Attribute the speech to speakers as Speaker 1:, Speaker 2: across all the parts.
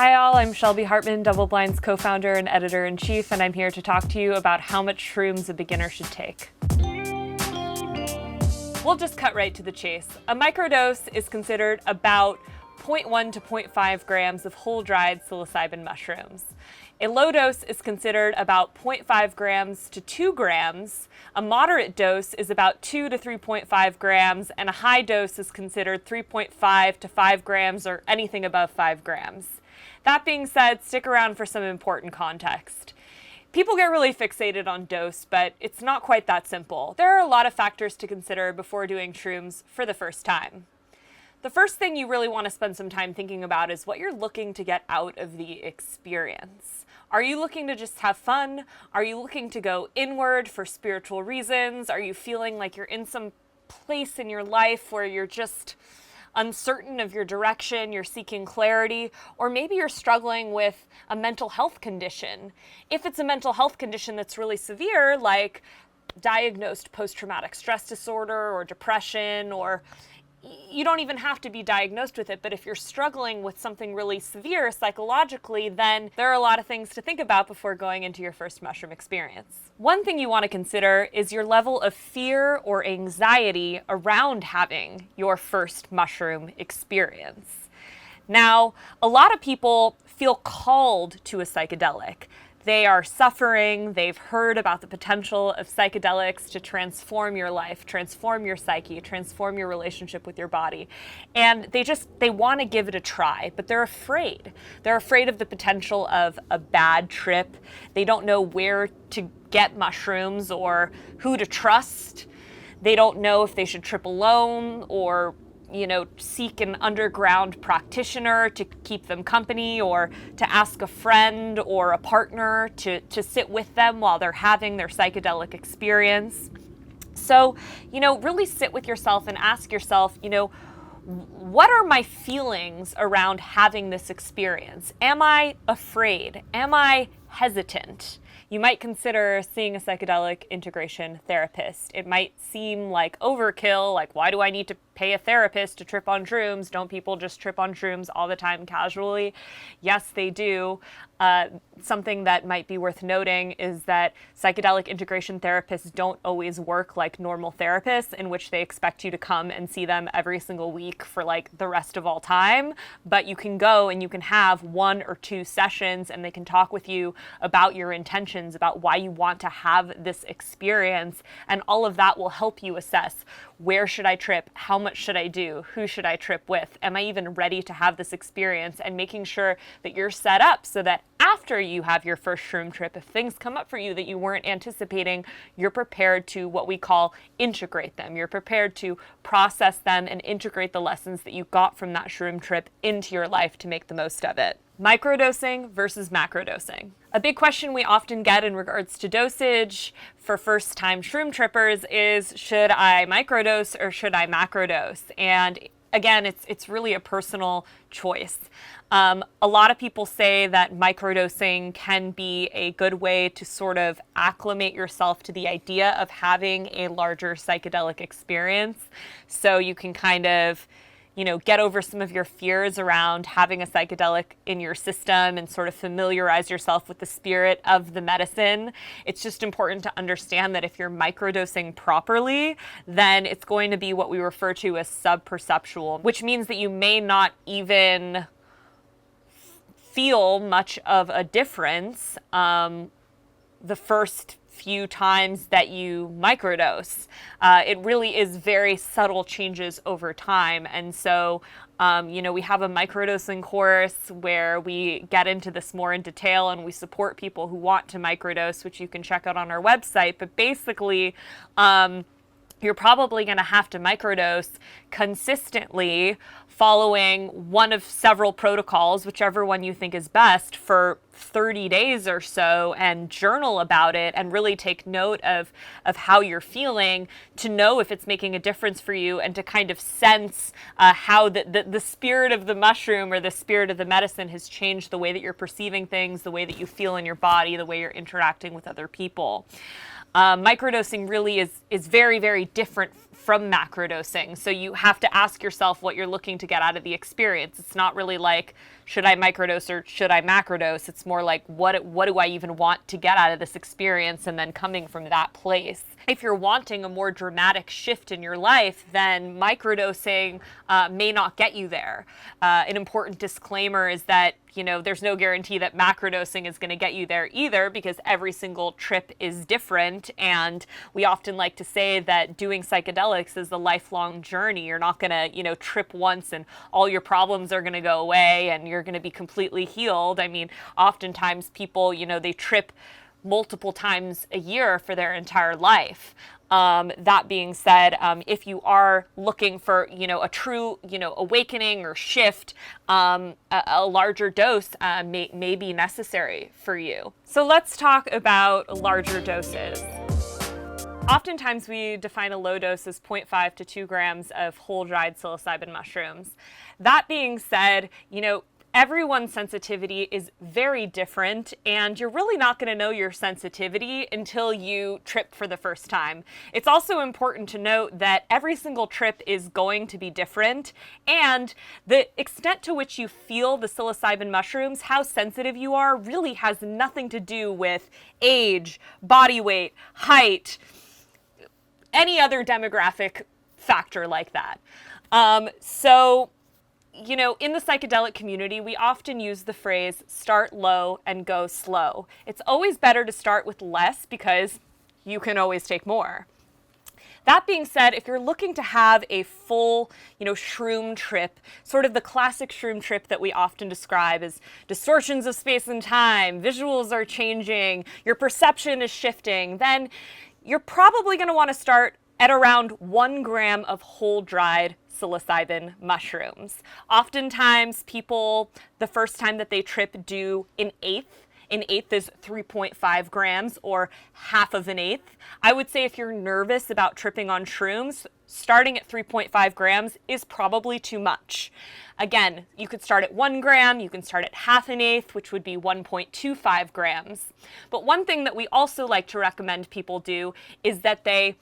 Speaker 1: Hi all, I'm Shelby Hartman, Double Blind's co-founder and editor-in-chief, and I'm here to talk to you about how much shrooms a beginner should take. We'll just cut right to the chase. A microdose is considered about 0.1 to 0.5 grams of whole dried psilocybin mushrooms. A low dose is considered about 0.5 grams to 2 grams. A moderate dose is about 2 to 3.5 grams, and a high dose is considered 3.5 to 5 grams or anything above 5 grams. That being said, stick around for some important context. People get really fixated on dose, but it's not quite that simple. There are a lot of factors to consider before doing shrooms for the first time. The first thing you really want to spend some time thinking about is what you're looking to get out of the experience. Are you looking to just have fun? Are you looking to go inward for spiritual reasons? Are you feeling like you're in some place in your life where you're just uncertain of your direction, you're seeking clarity, or maybe you're struggling with a mental health condition? If it's a mental health condition that's really severe, like diagnosed post-traumatic stress disorder or depression, or you don't even have to be diagnosed with it, but if you're struggling with something really severe psychologically, then there are a lot of things to think about before going into your first mushroom experience. One thing you want to consider is your level of fear or anxiety around having your first mushroom experience. Now, a lot of people feel called to a psychedelic. They are suffering, they've heard about the potential of psychedelics to transform your life, transform your psyche, transform your relationship with your body. And they want to give it a try, but they're afraid. They're afraid of the potential of a bad trip. They don't know where to get mushrooms or who to trust. They don't know if they should trip alone or seek an underground practitioner to keep them company, or to ask a friend or a partner to sit with them while they're having their psychedelic experience. So, really sit with yourself and ask yourself, what are my feelings around having this experience? Am I afraid? Am I hesitant? You might consider seeing a psychedelic integration therapist. It might seem like overkill, like why do I need to pay a therapist to trip on shrooms? Don't people just trip on shrooms all the time casually? Yes, they do. Something that might be worth noting is that psychedelic integration therapists don't always work like normal therapists, in which they expect you to come and see them every single week for like the rest of all time. But you can go and you can have 1 or 2 sessions, and they can talk with you about your intentions, about why you want to have this experience, and all of that will help you assess, where should I trip? How much should I do? Who should I trip with? Am I even ready to have this experience? And making sure that you're set up so that after you have your first shroom trip, if things come up for you that you weren't anticipating, you're prepared to what we call integrate them. You're prepared to process them and integrate the lessons that you got from that shroom trip into your life to make the most of it. Microdosing versus macrodosing. A big question we often get in regards to dosage for first-time shroom trippers is, should I microdose or should I macrodose? And again, it's really a personal choice. A lot of people say that microdosing can be a good way to sort of acclimate yourself to the idea of having a larger psychedelic experience. So you can kind of get over some of your fears around having a psychedelic in your system and sort of familiarize yourself with the spirit of the medicine. It's just important to understand that if you're microdosing properly, then it's going to be what we refer to as subperceptual, which means that you may not even feel much of a difference the first few times that you microdose. It really is very subtle changes over time. And so, we have a microdosing course where we get into this more in detail, and we support people who want to microdose, which you can check out on our website. But basically, you're probably going to have to microdose consistently, following one of several protocols, whichever one you think is best, for 30 days or so, and journal about it and really take note of how you're feeling to know if it's making a difference for you, and to kind of sense how the spirit of the mushroom or the spirit of the medicine has changed the way that you're perceiving things, the way that you feel in your body, the way you're interacting with other people. Microdosing really is very, very different from macrodosing. So you have to ask yourself what you're looking to get out of the experience. It's not really like, should I microdose or should I macrodose? It's more like, what do I even want to get out of this experience, and then coming from that place. If you're wanting a more dramatic shift in your life, then microdosing may not get you there. An important disclaimer is that, you know, there's no guarantee that macrodosing is going to get you there either, because every single trip is different. And we often like to say that doing psychedelics is a lifelong journey. You're not going to, you know, trip once and all your problems are going to go away and you're going to be completely healed. I mean, oftentimes people, you know, they trip multiple times a year for their entire life. That being said, if you are looking for, you know, a true, you know, awakening or shift, a larger dose may be necessary for you. So let's talk about larger doses. Oftentimes we define a low dose as 0.5 to 2 grams of whole dried psilocybin mushrooms. That being said, you know, everyone's sensitivity is very different, and you're really not going to know your sensitivity until you trip for the first time. It's also important to note that every single trip is going to be different, and the extent to which you feel the psilocybin mushrooms, how sensitive you are, really has nothing to do with age, body weight, height, any other demographic factor like that. You know, in the psychedelic community, we often use the phrase start low and go slow. It's always better to start with less because you can always take more. That being said, if you're looking to have a full, you know, shroom trip, sort of the classic shroom trip that we often describe as distortions of space and time, visuals are changing, your perception is shifting, then you're probably going to want to start at around 1 gram of whole dried psilocybin mushrooms. Oftentimes people, the first time that they trip, do an eighth. An eighth is 3.5 grams, or half of an eighth. I would say if you're nervous about tripping on shrooms, starting at 3.5 grams is probably too much. Again, you could start at 1 gram, you can start at half an eighth, which would be 1.25 grams. But one thing that we also like to recommend people do is that they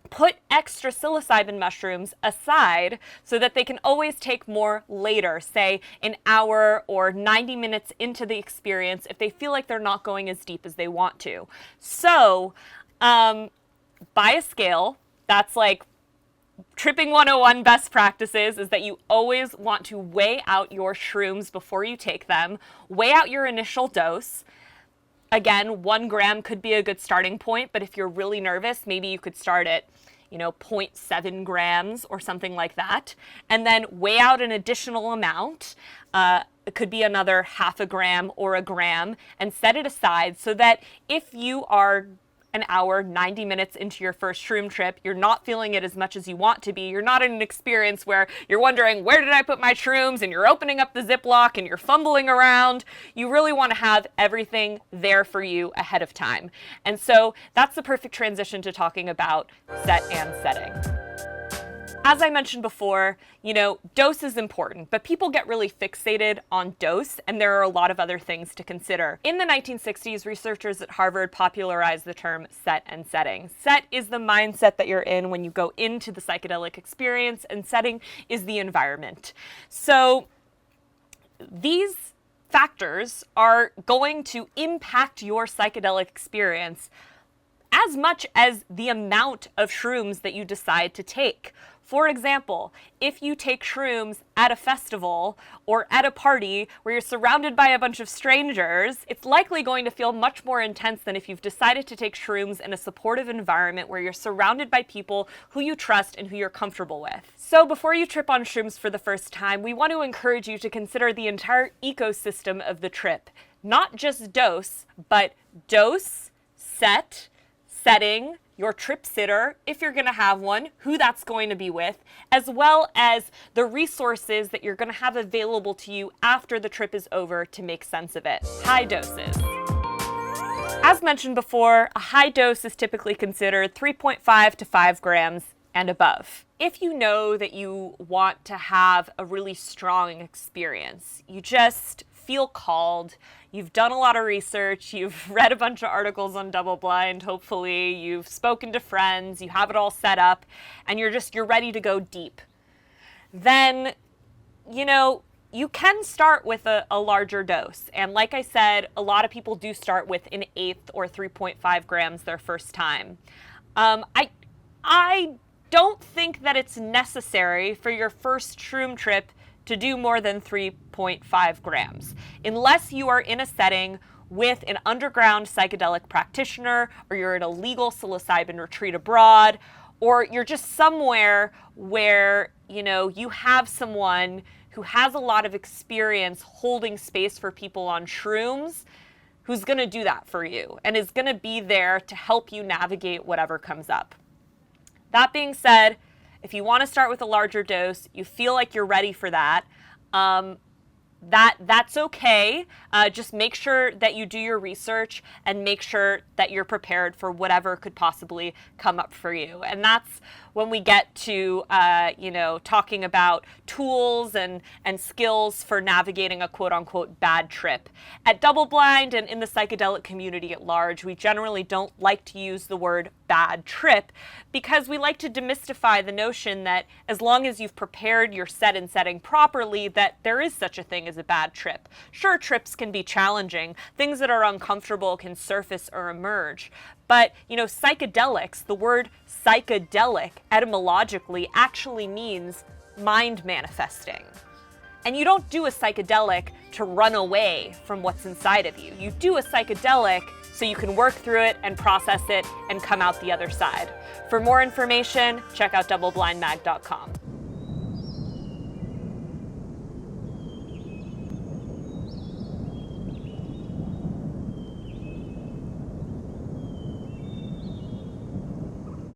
Speaker 1: put extra psilocybin mushrooms aside so that they can always take more later, say an hour or 90 minutes into the experience if they feel like they're not going as deep as they want to. So buy a scale. That's like Tripping 101 best practices is that you always want to weigh out your shrooms before you take them, weigh out your initial dose. Again, 1 gram could be a good starting point, but if you're really nervous, maybe you could start at, you know, 0.7 grams or something like that, and then weigh out an additional amount. It could be another half a gram or a gram, and set it aside so that if you are an hour, 90 minutes into your first shroom trip, you're not feeling it as much as you want to be. You're not in an experience where you're wondering, where did I put my shrooms? And you're opening up the Ziploc and you're fumbling around. You really want to have everything there for you ahead of time. And so that's the perfect transition to talking about set and setting. As I mentioned before, you know, dose is important, but people get really fixated on dose, and there are a lot of other things to consider. In the 1960s, researchers at Harvard popularized the term set and setting. Set is the mindset that you're in when you go into the psychedelic experience, and setting is the environment. So these factors are going to impact your psychedelic experience as much as the amount of shrooms that you decide to take. For example, if you take shrooms at a festival or at a party where you're surrounded by a bunch of strangers, it's likely going to feel much more intense than if you've decided to take shrooms in a supportive environment where you're surrounded by people who you trust and who you're comfortable with. So before you trip on shrooms for the first time, we want to encourage you to consider the entire ecosystem of the trip. Not just dose, but dose, set, setting, your trip sitter, if you're going to have one, who that's going to be with, as well as the resources that you're going to have available to you after the trip is over to make sense of it. High doses. As mentioned before, a high dose is typically considered 3.5 to 5 grams and above. If you know that you want to have a really strong experience, you just feel called, you've done a lot of research, you've read a bunch of articles on double blind, hopefully, you've spoken to friends, you have it all set up, and you're ready to go deep, then, you can start with a larger dose. And like I said, a lot of people do start with an eighth or 3.5 grams their first time. I don't think that it's necessary for your first shroom trip to do more than 3.5 grams, unless you are in a setting with an underground psychedelic practitioner, or you're in a legal psilocybin retreat abroad, or you're just somewhere where, you have someone who has a lot of experience holding space for people on shrooms, who's going to do that for you and is going to be there to help you navigate whatever comes up. That being said, if you want to start with a larger dose, you feel like you're ready for that, that's okay. Just make sure that you do your research and make sure that you're prepared for whatever could possibly come up for you. And that's when we get to, talking about tools and skills for navigating a quote-unquote bad trip. At Double Blind and in the psychedelic community at large, we generally don't like to use the word bad trip because we like to demystify the notion that as long as you've prepared your set and setting properly, that there is such a thing as a bad trip. Sure, trips can be challenging. Things that are uncomfortable can surface or emerge. But, psychedelics, the word psychedelic etymologically actually means mind manifesting. And you don't do a psychedelic to run away from what's inside of you. You do a psychedelic so you can work through it and process it and come out the other side. For more information, check out doubleblindmag.com.